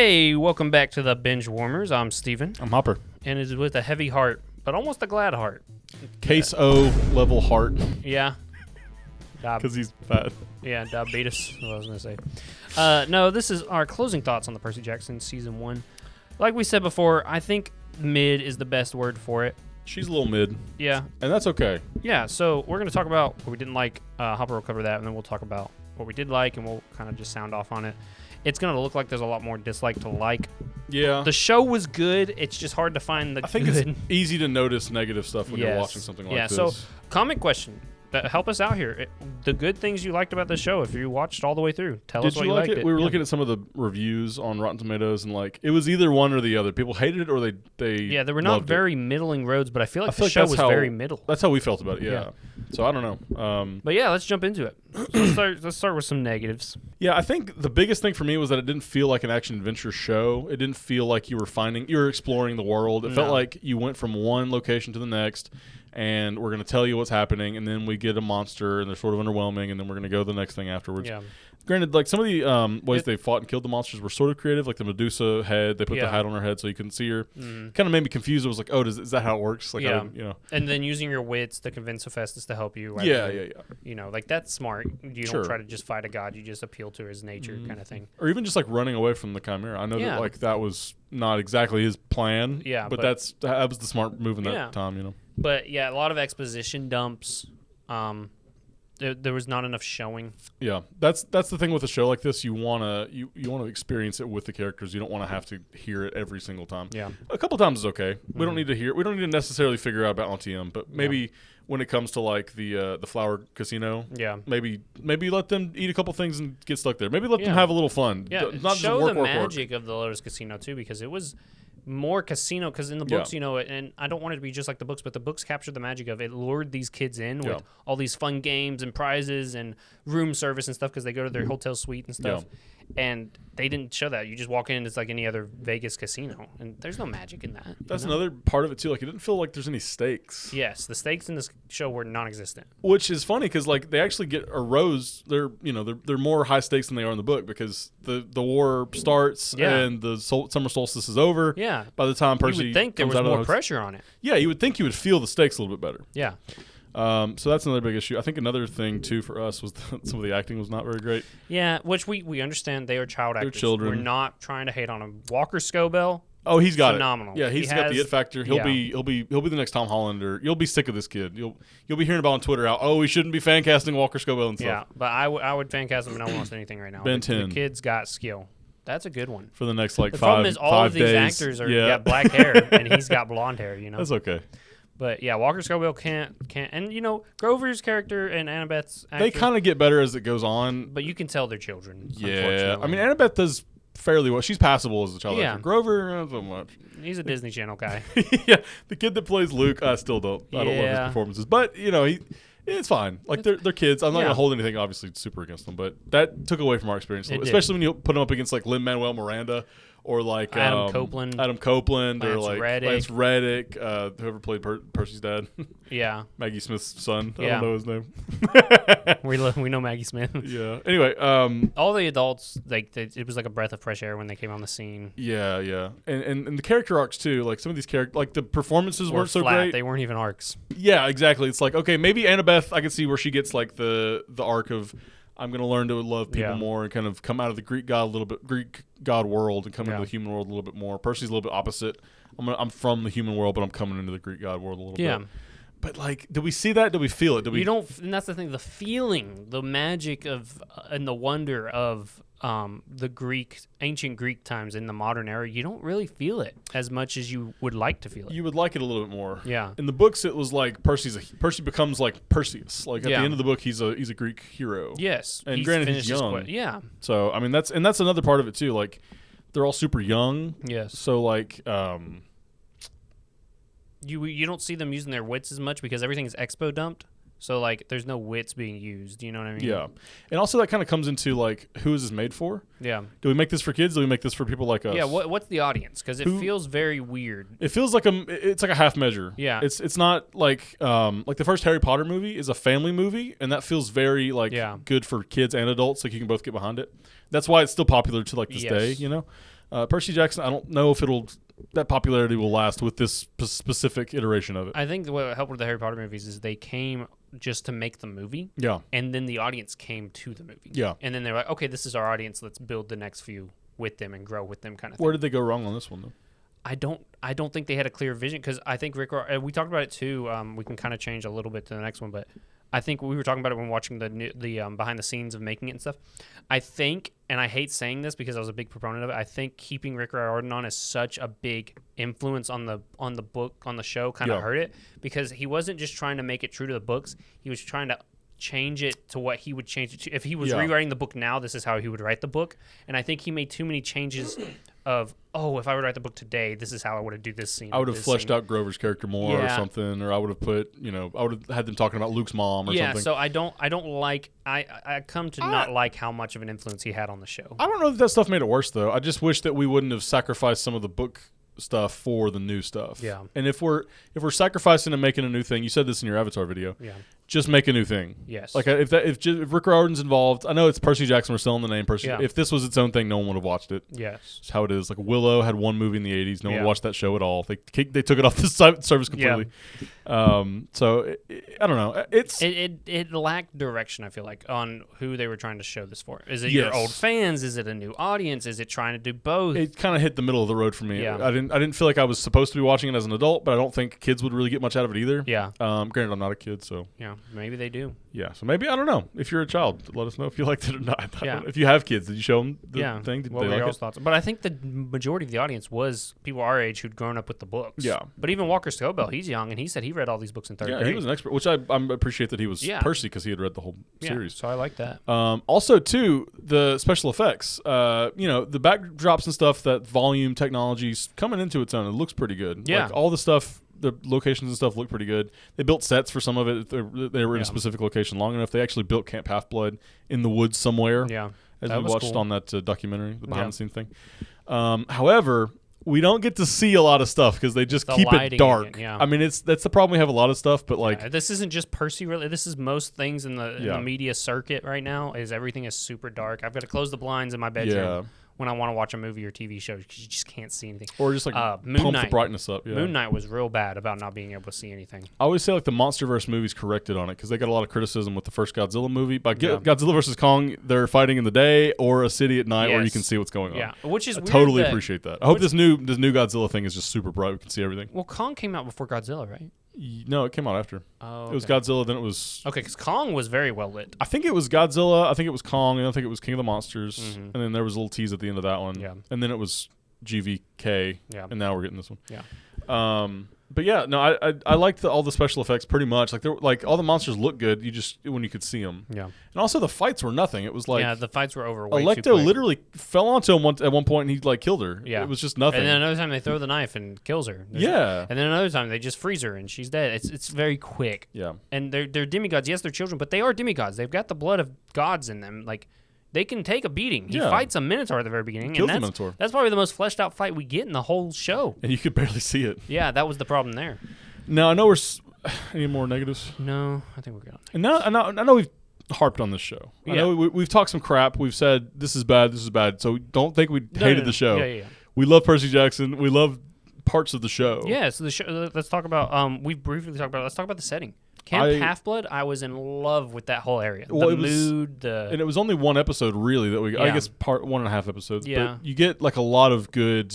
Hey, welcome back to the Binge Warmers. I'm Steven. I'm Hopper. And it is with a heavy heart, but almost a glad heart. Case O level heart. Yeah. Because he's fat. Yeah, diabetes. What I was going to say. No, this is our closing thoughts on the Percy Jackson Season 1. Like we said before, I think mid is the best word for it. She's a little mid. Yeah. And that's okay. Yeah, so we're going to talk about what we didn't like. Hopper will cover that, and then we'll talk about what we did like, and we'll kind of just sound off on it. It's going to look like there's a lot more dislike to like. Yeah. The show was good. It's just hard to find the good. I think it's easy to notice negative stuff when you're watching something like this. Yeah, so comment question. Help us out here. The good things you liked about the show, if you watched all the way through, tell us what you liked it. We were looking at some of the reviews on Rotten Tomatoes, and like it was either one or the other. People hated it or they yeah, there were not very middling roads, but I feel like the show was very middle. That's how we felt about it. Yeah. So I don't know. But yeah, let's jump into it. So let's start with some negatives. Yeah, I think the biggest thing for me was that it didn't feel like an action adventure show. It didn't feel like you were exploring the world. It felt like you went from one location to the next. And we're going to tell you what's happening, and then we get a monster, and they're sort of underwhelming, and then we're going to go to the next thing afterwards. Yeah. Granted, like some of the ways they fought and killed the monsters were sort of creative, like the Medusa head. They put the hat on her head so you couldn't see her. Kind of made me confused. It was like, oh, is that how it works? Like, And then using your wits to convince Hephaestus to help you. Yeah. You know, like that's smart. You don't try to just fight a god. You just appeal to his nature kind of thing. Or even just like running away from the Chimera. I know that like that was not exactly his plan. Yeah, but that was the smart move in that time, you know. But yeah, a lot of exposition dumps. There was not enough showing. Yeah, that's the thing with a show like this. You wanna experience it with the characters. You don't want to have to hear it every single time. Yeah, a couple times is okay. We don't need to hear. We don't need to necessarily figure out about LTM, but maybe when it comes to like the Flower Casino, maybe let them eat a couple things and get stuck there. Maybe let them have a little fun. Yeah, not show just work, the work, magic of the Lotus Casino too, because it was more casino, because in the books, you know, and I don't want it to be just like the books, but the books captured the magic of it. Lured these kids in with all these fun games and prizes and room service and stuff because they go to their hotel suite and stuff. And they didn't show that. You just walk in, it's like any other Vegas casino, and there's no magic in that. That's another part of it too. Like it didn't feel like there's any stakes. Yes, the stakes in this show were non-existent. Which is funny because like they actually get a rose. They're more high stakes than they are in the book because the war starts and the summer solstice is over. Yeah. By the time Percy, you would think there was more pressure on it. Yeah, you would think you would feel the stakes a little bit better. Yeah. So that's another big issue. I think another thing too for us was some of the acting was not very great. Yeah, which we understand they are child actors. They're children. We're not trying to hate on them. Walker Scobell. Oh, he's got phenomenal. Yeah, he's got the it factor. He'll be the next Tom Holland, or you'll be sick of this kid. You'll be hearing about on Twitter how we shouldn't be fan casting Walker Scobell and stuff. Yeah, but I would fan cast him in almost anything right now. Ben 10. The kid's got skill. That's a good one. For the next like 5 days. The problem is all of these actors got black hair and he's got blonde hair. You know. That's okay. But yeah, Walker Scobell can't, and you know Grover's character and Annabeth's actor, they kind of get better as it goes on. But you can tell they're children. Yeah, I mean Annabeth does fairly well. She's passable as a child actor. Grover, not so much. He's a Disney Channel guy. Yeah, the kid that plays Luke, I still don't. I don't love his performances, but you know it's fine. Like they're kids. I'm not gonna hold anything obviously super against them, but that took away from our experience, especially when you put them up against like Lin-Manuel Miranda. Or like Adam Copeland, or like Lance Reddick, whoever played Percy's dad. Yeah, Maggie Smith's son. I don't know his name. we know Maggie Smith. Yeah. Anyway, all the adults it was like a breath of fresh air when they came on the scene. Yeah, and the character arcs too. Like some of these characters, like the performances weren't so great. They weren't even arcs. Yeah, exactly. It's like okay, maybe Annabeth. I can see where she gets like the arc of. I'm going to learn to love people more and kind of come out of the Greek god world and come into the human world a little bit more. Percy's a little bit opposite. I'm from the human world, but I'm coming into the Greek god world a little bit. But like, do we see that? Do we feel it? You don't, and that's the thing. The feeling, the magic of, and the wonder of the ancient Greek times in the modern era, you don't really feel it as much as you would like to feel it. You would like it a little bit more. Yeah. In the books, it was like Percy becomes like Perseus. Like at the end of the book, he's a Greek hero. Yes. And granted, he's young. So I mean, that's another part of it too. Like they're all super young. Yes. So like. You don't see them using their wits as much because everything is expo dumped. So like there's no wits being used, you know what I mean? Yeah. And also that kind of comes into like who is this made for? Yeah. Do we make this for kids? Do we make this for people like us? Yeah, what's the audience? Cuz it feels very weird. It feels like it's like a half measure. Yeah. It's not like the first Harry Potter movie is a family movie and that feels very like good for kids and adults, like you can both get behind it. That's why it's still popular to like this day, you know? Percy Jackson, I don't know if that popularity will last with this specific iteration of it. I think what helped with the Harry Potter movies is they came just to make the movie. Yeah. And then the audience came to the movie. Yeah. And then they're like, okay, this is our audience. Let's build the next few with them and grow with them kind of thing. Where did they go wrong on this one, though? I don't think they had a clear vision because I think Rick, we talked about it too. We can kind of change a little bit to the next one, but I think we were talking about it when watching the behind the scenes of making it and stuff. I think, and I hate saying this because I was a big proponent of it, I think keeping Rick Riordan on is such a big influence on the book, on the show, kind of hurt it because he wasn't just trying to make it true to the books. He was trying to change it to what he would change it to. If he was rewriting the book now, this is how he would write the book. And I think he made too many changes of, if I would write the book today, this is how I would do this scene. I would have fleshed out Grover's character more or something, or I would have put, I would have had them talking about Luke's mom or something. Yeah, so I don't like, I come to not like how much of an influence he had on the show. I don't know if that stuff made it worse, though. I just wish that we wouldn't have sacrificed some of the book stuff for the new stuff. Yeah. And if we're sacrificing and making a new thing, you said this in your Avatar video. Yeah. Just make a new thing. Yes. Like if Rick Riordan's involved, I know it's Percy Jackson. We're still in the name Percy. Yeah. If this was its own thing, no one would have watched it. Yes. It's how it is. Like Willow had one movie in the '80s. No one watched that show at all. They took it off the service completely. Yeah. So I don't know. It lacked direction. I feel like on who they were trying to show this for. Is it your old fans? Is it a new audience? Is it trying to do both? It kind of hit the middle of the road for me. Yeah. I didn't feel like I was supposed to be watching it as an adult, but I don't think kids would really get much out of it either. Yeah. Granted, I'm not a kid, so yeah, maybe they do. Yeah, so maybe, I don't know. If you're a child, let us know if you liked it or not. Yeah. If you have kids, did you show them the thing? Did what they were like your it? thoughts? But I think the majority of the audience was people our age who'd grown up with the books. Yeah. But even Walker Scobell, he's young, and he said he read all these books in third grade. Yeah, he was an expert, which I appreciate that he was Percy because he had read the whole series. So I like that. Also, too, the special effects. The backdrops and stuff, that volume technology's coming into its own. It looks pretty good. Yeah. Like, all the stuff, the locations and stuff look pretty good. They built sets for some of it. They were in a specific location long enough. They actually built Camp Half-Blood in the woods somewhere. Yeah. As we watched on that documentary, the behind-the-scenes thing. However, we don't get to see a lot of stuff because they just keep it dark. I mean, that's the problem. We have a lot of stuff, but like this isn't just Percy. Really, this is most things in the media circuit right now. Is everything is super dark. I've got to close the blinds in my bedroom when I want to watch a movie or TV show because you just can't see anything. Or just like pump the brightness up. Yeah. Moon Knight was real bad about not being able to see anything. I always say like the MonsterVerse movies corrected on it because they got a lot of criticism with the first Godzilla movie. By Godzilla vs. Kong, they're fighting in the day or a city at night where you can see what's going on. Yeah, which is I totally appreciate that. I hope this new Godzilla thing is just super bright. We can see everything. Well, Kong came out before Godzilla, right? No, it came out after. Oh, okay. It was Godzilla, then it was... Okay, because Kong was very well lit. I think it was Godzilla, I think it was Kong, and I think it was King of the Monsters, and then there was a little tease at the end of that one. Yeah. And then it was GVK, and now we're getting this one. Yeah. But yeah, no, I liked all the special effects pretty much. Like all the monsters look good. You just when you could see them. Yeah. And also the fights were nothing. It was like the fights were over way too Electo quick. literally fell onto him at one point and he like killed her. Yeah. It was just nothing. And then another time they throw the knife and kills her. And then another time they just freeze her and she's dead. It's very quick. Yeah. And they're demigods. Yes, they're children, but they are demigods. They've got the blood of gods in them. Like they can take a beating. He fights a Minotaur at the very beginning. Kills the Minotaur. That's probably the most fleshed out fight we get in the whole show. And you could barely see it. Yeah, that was the problem there. Now I know any more negatives? No, I think we're good. And now I know we've harped on this show. I know we've talked some crap. We've said this is bad. So don't think we hated the show. Yeah. We love Percy Jackson. We love parts of the show. Yeah. So the show. Let's talk about. We briefly talked about. Let's talk about the setting. Camp Half-Blood, I was in love with that whole area. Well, and it was only one episode really that we. I guess 1.5 episodes. Yeah. But you get like a lot of good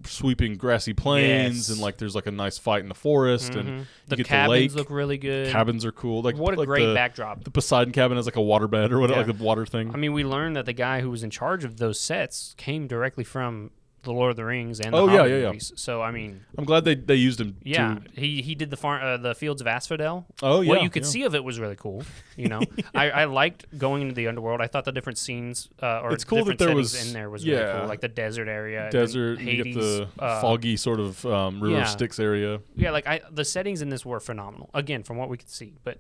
sweeping grassy plains and like there's like a nice fight in the forest and the get cabins the lake. look really good. Cabins are cool. Like what a great backdrop. The Poseidon cabin has like a water bed or whatever, like the water thing. I mean, we learned that the guy who was in charge of those sets came directly from the Lord of the Rings and the Hobbit movies. So I mean, I'm glad they used him. Yeah, he did the Fields of Asphodel. Oh yeah, what you could see of it was really cool. You know, I liked going into the underworld. I thought the different scenes it's cool that there was in there was really cool, like the desert area, Hades, you get the foggy sort of River of Styx area. Yeah, like the settings in this were phenomenal. Again, from what we could see, but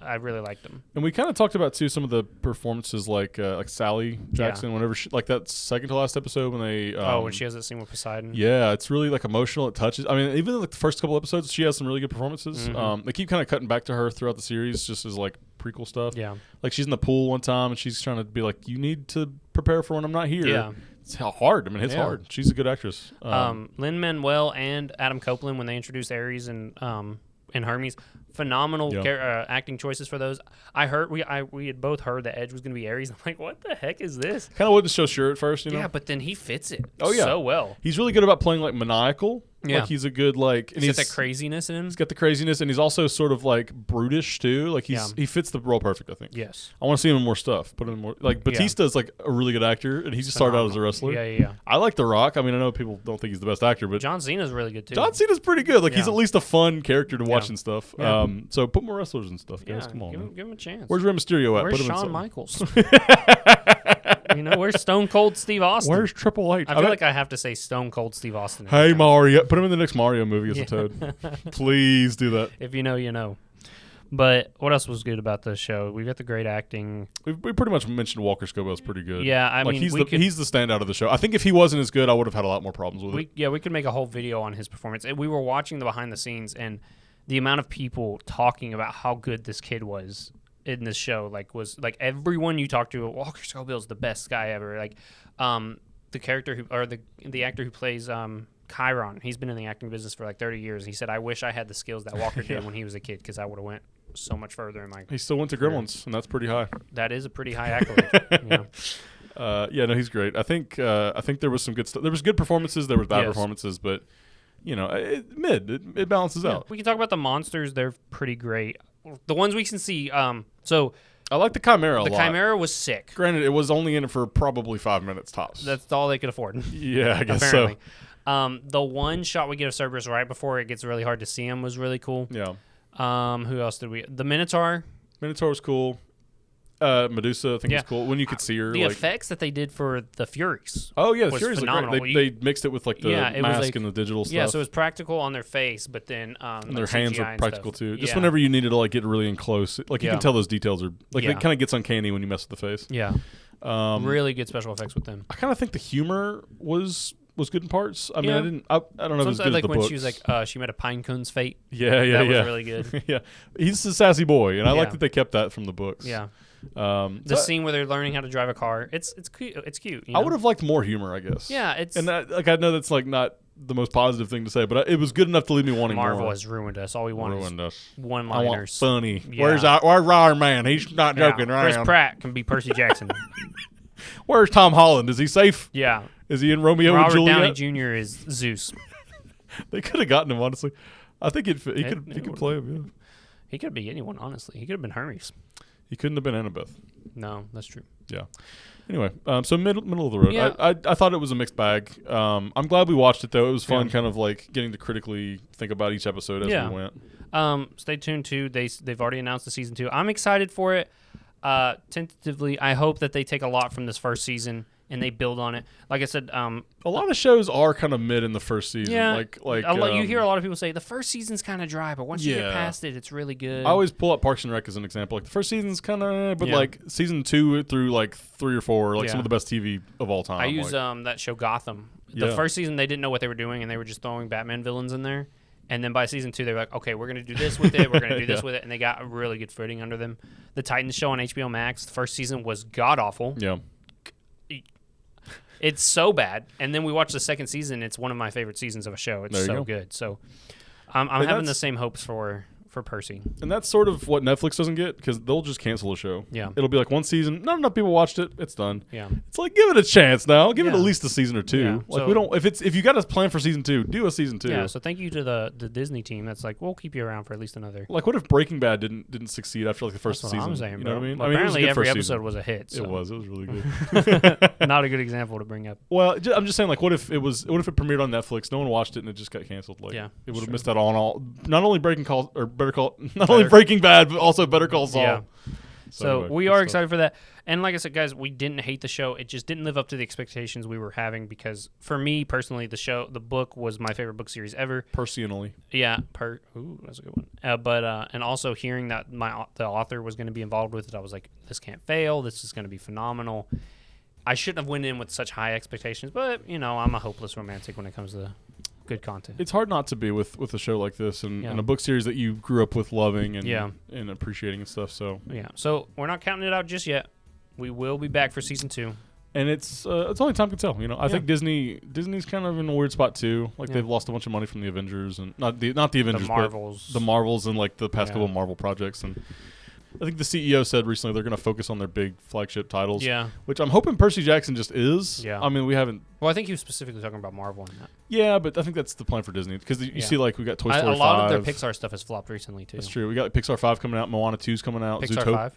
I really liked them. And we kind of talked about too some of the performances, like Sally Jackson, whenever like that second to last episode when they when she has that scene with Poseidon. Yeah, it's really like emotional. It touches. I mean, even like the first couple episodes, she has some really good performances. They keep kind of cutting back to her throughout the series, just as like prequel stuff. Yeah, like she's in the pool one time and she's trying to be like, "You need to prepare for when I'm not here." Yeah, It's hard. I mean, it's hard. She's a good actress. Lin-Manuel and Adam Copeland, when they introduced Ares and Hermes, phenomenal acting choices for those. I heard we had both heard that Edge was going to be Ares. I'm like, what the heck is this? Kind of wasn't so sure at first, you know. Yeah, but then he fits it. So well. He's really good about playing like maniacal. Yeah. Like he's a good like. And he's got that craziness in him. He's got the craziness, and he's also sort of like brutish too. Like he fits the role perfect. I think. Yes. I want to see him in more stuff. Put him in more. Like Batista is like a really good actor, and he just started out as a wrestler. Yeah. I like The Rock. I mean, I know people don't think he's the best actor, but John Cena's really good too. John Cena's pretty good. Like he's at least a fun character to watch and stuff. Yeah. So put more wrestlers and stuff, guys. Come on, give him a chance. Where's Rey Mysterio at? Where's Put him Shawn in Michaels? Where's Stone Cold Steve Austin? Where's Triple H? I feel like I have to say Stone Cold Steve Austin. Hey Mario, put him in the next Mario movie as a Toad. Please do that. If you know, you know. But what else was good about the show? We got the great acting. We pretty much mentioned Walker Scobell's pretty good. Yeah, I mean, he's the standout of the show. I think if he wasn't as good, I would have had a lot more problems with it. Yeah, we could make a whole video on his performance. We were watching the behind the scenes, and the amount of people talking about how good this kid was in this show, was everyone you talk to, Walker Scobell's the best guy ever. Like, the character the actor who plays Chiron, he's been in the acting business for like 30 years. He said, I wish I had the skills that Walker did when he was a kid, because I would have went so much further in my He still went to Gremlins, and that's pretty high. That is a pretty high accolade. No, he's great. I think there was some good stuff. There was good performances, there was bad performances, but it balances out. We can talk about the monsters. They're pretty great. The ones we can see. So I like the Chimera a lot. The Chimera was sick. Granted, it was only in it for probably 5 minutes tops. That's all they could afford. Yeah, I guess apparently. so. The one shot we get of Cerberus right before it gets really hard to see him was really cool. Yeah. Who else did we? The Minotaur. Minotaur was cool. Medusa, I think was cool when you could see her. The effects that they did for the Furies. Oh yeah, the was Furies phenomenal. Look great. They mixed it with like the mask and the digital stuff. Yeah, so it was practical on their face, but then and their hands were practical too. Just yeah. whenever you needed to like get really in close, like you can tell those details are like it kind of gets uncanny when you mess with the face. Yeah, really good special effects with them. I kind of think the humor was good in parts. I mean, I don't know if it was good as the when books. she was like, she met a pine cone's fate. Yeah, that was really good. Yeah, he's a sassy boy, and I like that they kept that from the books. Yeah. The scene where they're learning how to drive a car, it's cute. It's cute. I would have liked more humor, I guess. Yeah, it's I know that's like not the most positive thing to say, but it was good enough to leave me wanting more. Marvel has ruined us. All we want is one-liners. I want funny. Yeah. Where's Iron Man? He's not joking around. Chris Pratt can be Percy Jackson. Where's Tom Holland? Is he safe? Yeah. Is he in Romeo Robert and Juliet? Downey Jr. is Zeus. They could have gotten him, honestly. I think he could play him. Yeah. He could be anyone, honestly. He could have been Hermes. He couldn't have been Annabeth. No, that's true. Yeah. Anyway, so middle of the road. Yeah. I thought it was a mixed bag. I'm glad we watched it though. It was fun, kind of like getting to critically think about each episode as we went. Stay tuned too. They've already announced the season 2. I'm excited for it. Tentatively, I hope that they take a lot from this first season and they build on it. Like I said, a lot of shows are kind of mid in the first season. Yeah, like you hear a lot of people say the first season's kind of dry, but once you get past it, it's really good. I always pull up Parks and Rec as an example. Like the first season's kind of, but like season 2 through like 3 or 4, some of the best TV of all time. I use that show Gotham. The first season they didn't know what they were doing, and they were just throwing Batman villains in there. And then by season 2, they were like, okay, we're going to do this with it. We're going to do this with it. And they got a really good footing under them. The Titans show on HBO Max, the first season was god-awful. Yeah. It's so bad. And then we watched the second season. It's one of my favorite seasons of a show. It's so good. So I'm having the same hopes for Percy. And that's sort of what Netflix doesn't get, because they'll just cancel a show. Yeah. It'll be like one season, not enough people watched it, it's done. Yeah. It's like, give it a chance now. Give it at least a season or 2. Yeah. Like we don't if you got a plan for season 2, do a season 2. Yeah, so thank you to the Disney team that's like, we'll keep you around for at least another. Like what if Breaking Bad didn't succeed after like the first that's season? What I'm saying, you know what I mean? Well, I mean, apparently every episode season. was a hit. So. It was really good. Not a good example to bring up. Well, I'm just saying, like, what if it premiered on Netflix, no one watched it, and it just got canceled? Like, it would have missed out on all. Not only Breaking Bad, but also Better Call Saul. Yeah. So anyway, we are excited for that. And like I said, guys, we didn't hate the show. It just didn't live up to the expectations we were having, because for me personally, the book was my favorite book series ever. Personally. Yeah. Ooh, that's a good one. And also hearing that the author was going to be involved with it, I was like, this can't fail. This is going to be phenomenal. I shouldn't have went in with such high expectations, but I'm a hopeless romantic when it comes to good content. It's hard not to be with a show like this and a book series that you grew up with loving and appreciating and stuff. So so we're not counting it out just yet. We will be back for season 2. And it's only time can tell. I think Disney's kind of in a weird spot too. Like they've lost a bunch of money from the Avengers and not the Avengers, Marvels. but the Marvels and like the past couple of Marvel projects. And I think the CEO said recently they're going to focus on their big flagship titles. Yeah. Which I'm hoping Percy Jackson just is. Yeah. I mean, we haven't. Well, I think he was specifically talking about Marvel in that. Yeah, but I think that's the plan for Disney because you see like we got Toy Story 5. A lot of their Pixar stuff has flopped recently too. That's true. We got Pixar 5 coming out. Moana 2's coming out. Pixar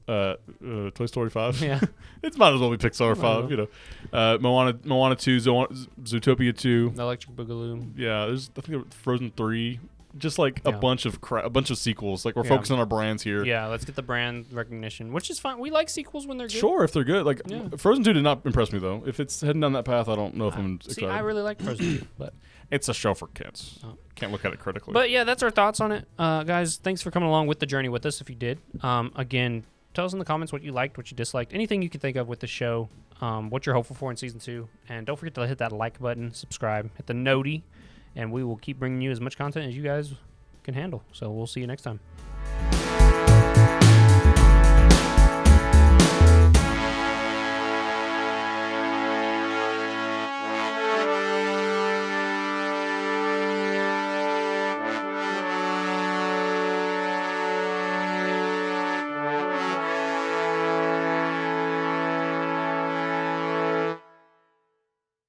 5. Toy Story 5. Yeah. It might as well be Pixar 5, Moana 2, Zootopia 2. Electric Boogaloo. Yeah, I think Frozen 3. Just like a bunch of sequels. Like we're focusing on our brands here. Yeah, let's get the brand recognition, which is fine. We like sequels when they're good. Sure, if they're good. Like Frozen 2 did not impress me though. If it's heading down that path, I don't know if I'm excited. See, I really like Frozen 2, but it's a show for kids. Can't look at it critically. But yeah, that's our thoughts on it. Guys, thanks for coming along with the journey with us if you did. Again, tell us in the comments what you liked, what you disliked, anything you can think of with the show, what you're hopeful for in season 2. And don't forget to hit that like button, subscribe, hit the noti, and we will keep bringing you as much content as you guys can handle. So we'll see you next time.